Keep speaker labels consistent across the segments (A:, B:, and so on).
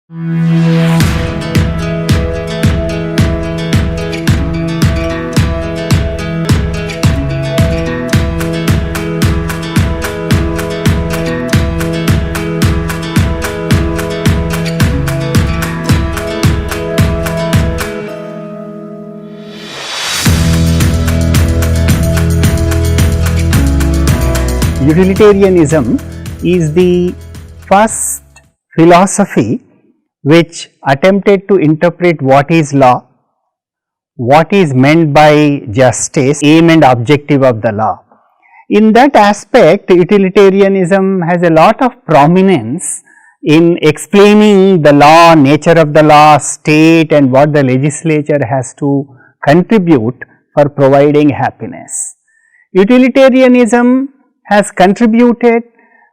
A: Utilitarianism is the first philosophy which attempted to interpret what is law, what is meant by justice, aim and objective of the law. In that aspect, utilitarianism has a lot of prominence in explaining the law, nature of the law, state, and what the legislature has to contribute for providing happiness. Utilitarianism has contributed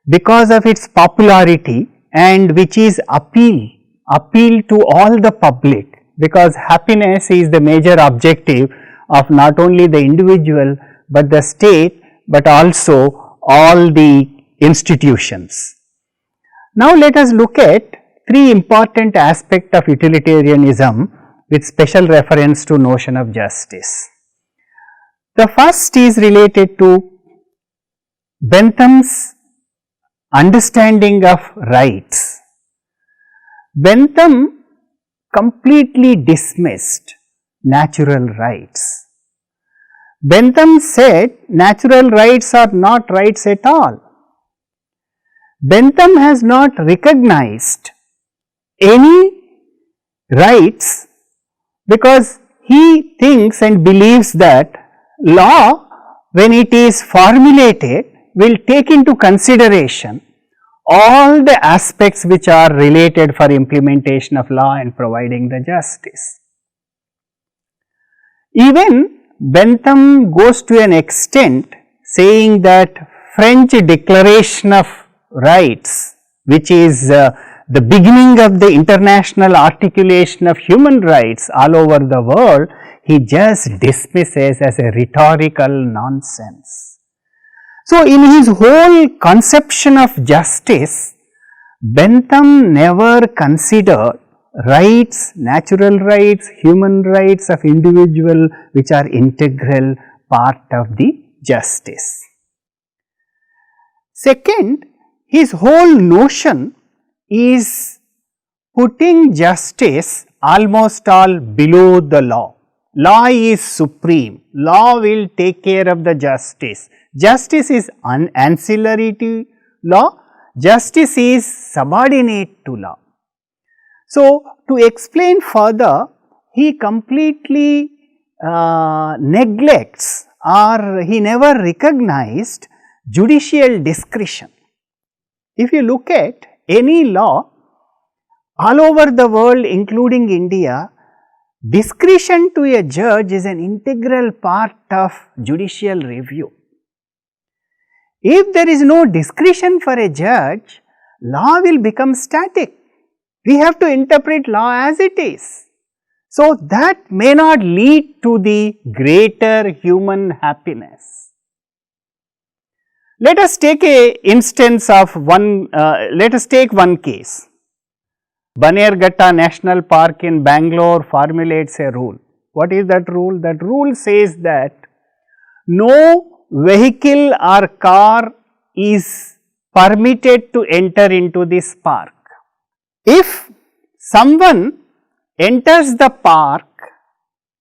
A: because of its popularity, and which is appeal to all the public, because happiness is the major objective of not only the individual but the state, but also all the institutions. Now let us look at three important aspects of utilitarianism with special reference to notion of justice. The first is related to Bentham's understanding of rights. Bentham completely dismissed natural rights. Bentham said natural rights are not rights at all. Bentham has not recognized any rights because he thinks and believes that law, when it is formulated, will take into consideration all the aspects which are related for implementation of law and providing the justice. Even Bentham goes to an extent saying that French Declaration of Rights, which is the beginning of the international articulation of human rights all over the world, he just dismisses as a rhetorical nonsense. So, in his whole conception of justice, Bentham never considered rights, natural rights, human rights of individual which are integral part of the justice. Second, his whole notion is putting justice almost all below the law. Law is supreme, law will take care of the justice. Justice is ancillary to law, justice is subordinate to law. So, to explain further, he completely neglects or he never recognized judicial discretion. If you look at any law all over the world including India, discretion to a judge is an integral part of judicial review. If there is no discretion for a judge, law will become static. We have to interpret law as it is. So, that may not lead to the greater human happiness. Let us take a instance of let us take one case. Banerghatta National Park in Bangalore formulates a rule. What is that rule? That rule says that no vehicle or car is permitted to enter into this park. If someone enters the park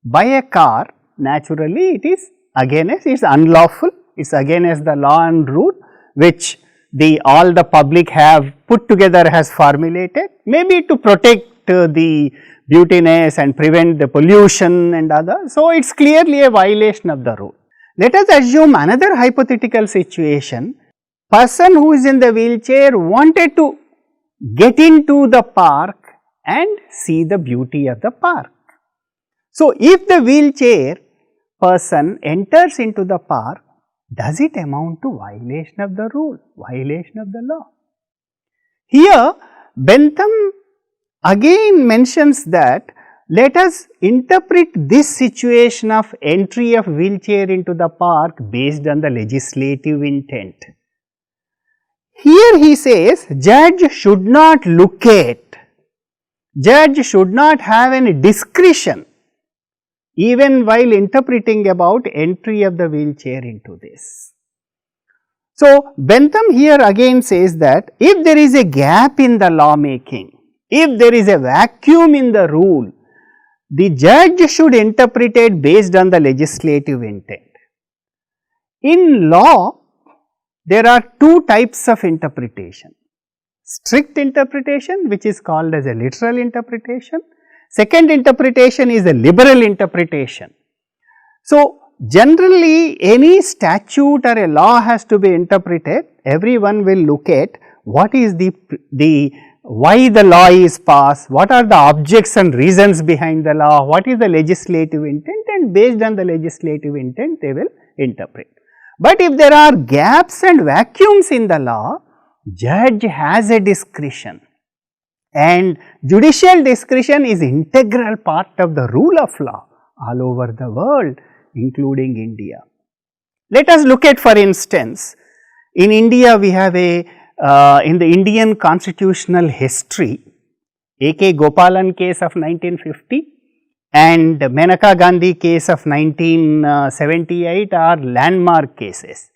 A: by a car, naturally it is against, it is unlawful, it is against the law and rule which all the public have put together has formulated, maybe to protect the beautiness and prevent the pollution and other. So, it is clearly a violation of the rule. Let us assume another hypothetical situation. Person who is in the wheelchair wanted to get into the park and see the beauty of the park. So, if the wheelchair person enters into the park, does it amount to violation of the rule, violation of the law? Here Bentham again mentions that let us interpret this situation of entry of wheelchair into the park based on the legislative intent. Here he says judge should not look at Judge should not have any discretion even while interpreting about entry of the wheelchair into this. So, Bentham here again says that if there is a gap in the law making, if there is a vacuum in the rule, the judge should interpret it based on the legislative intent. In law, there are two types of interpretation: strict interpretation, which is called as a literal interpretation. Second interpretation is a liberal interpretation. So, generally any statute or a law has to be interpreted, everyone will look at what is why the law is passed, what are the objects and reasons behind the law, what is the legislative intent, and based on the legislative intent they will interpret. But if there are gaps and vacuums in the law, judge has a discretion, and judicial discretion is integral part of the rule of law all over the world, including India. Let us look at, for instance, in India we have in the Indian constitutional history, A.K. Gopalan case of 1950 and Menaka Gandhi case of 1978 are landmark cases.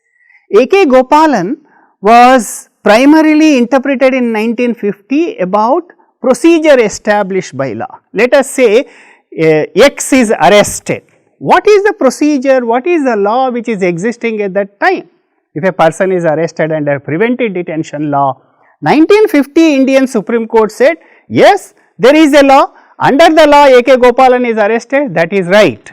A: A.K. Gopalan was primarily interpreted in 1950 about procedure established by law. Let us say X is arrested. What is the procedure, what is the law which is existing at that time? If a person is arrested under preventive detention law, 1950 Indian Supreme Court said, yes, there is a law, under the law A.K. Gopalan is arrested, that is right.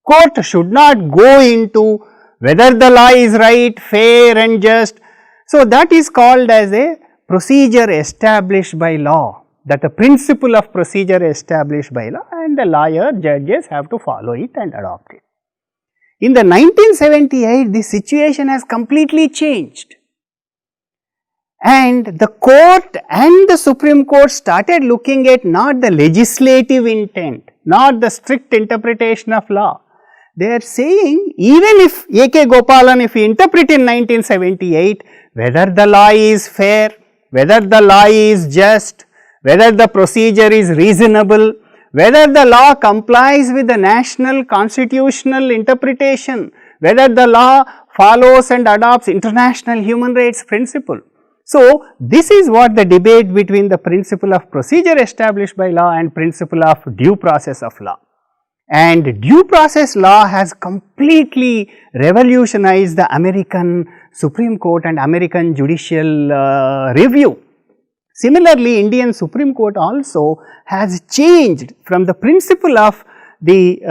A: Court should not go into whether the law is right, fair and just. So, that is called as a procedure established by law, that the principle of procedure established by law, and the lawyer judges have to follow it and adopt it. In the 1978, the situation has completely changed, and the court and the Supreme Court started looking at not the legislative intent, not the strict interpretation of law. They are saying even if A.K. Gopalan, if we interpret in 1978, whether the law is fair, whether the law is just, whether the procedure is reasonable, whether the law complies with the national constitutional interpretation, whether the law follows and adopts international human rights principle. So, this is what the debate between the principle of procedure established by law and principle of due process of law. And due process law has completely revolutionized the American Supreme Court and American judicial review. Similarly, Indian Supreme Court also has changed from the principle of the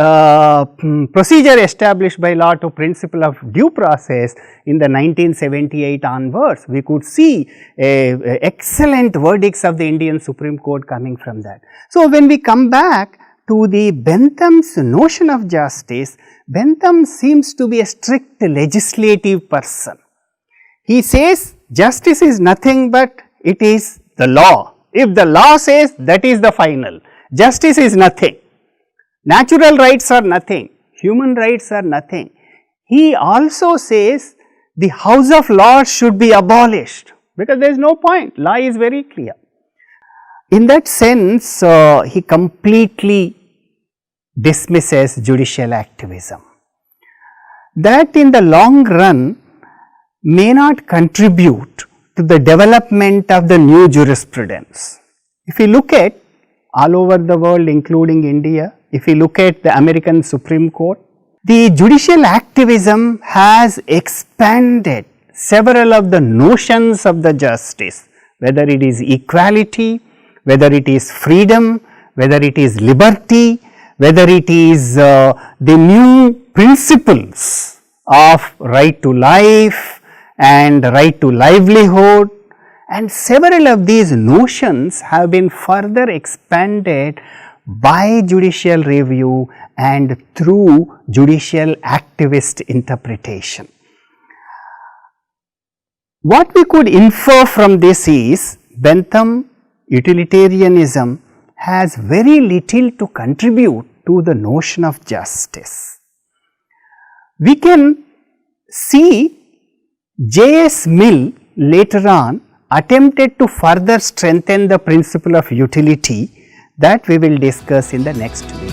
A: procedure established by law to principle of due process in the 1978 onwards. We could see excellent verdicts of the Indian Supreme Court coming from that. So, when we come back to the Bentham's notion of justice, Bentham seems to be a strict legislative person. He says justice is nothing but it is the law. If the law says, that is the final. Justice is nothing. Natural rights are nothing. Human rights are nothing. He also says the House of Lords should be abolished, because there is no point. Law is very clear. In that sense, he completely dismisses judicial activism. That in the long run may not contribute to the development of the new jurisprudence. If you look at all over the world, including India, if you look at the American Supreme Court, the judicial activism has expanded several of the notions of the justice, whether it is equality, whether it is freedom, whether it is liberty, whether it is the new principles of right to life and right to livelihood, and several of these notions have been further expanded by judicial review and through judicial activist interpretation. What we could infer from this is Bentham utilitarianism has very little to contribute to the notion of justice. We can see J.S. Mill later on attempted to further strengthen the principle of utility That we will discuss in the next video.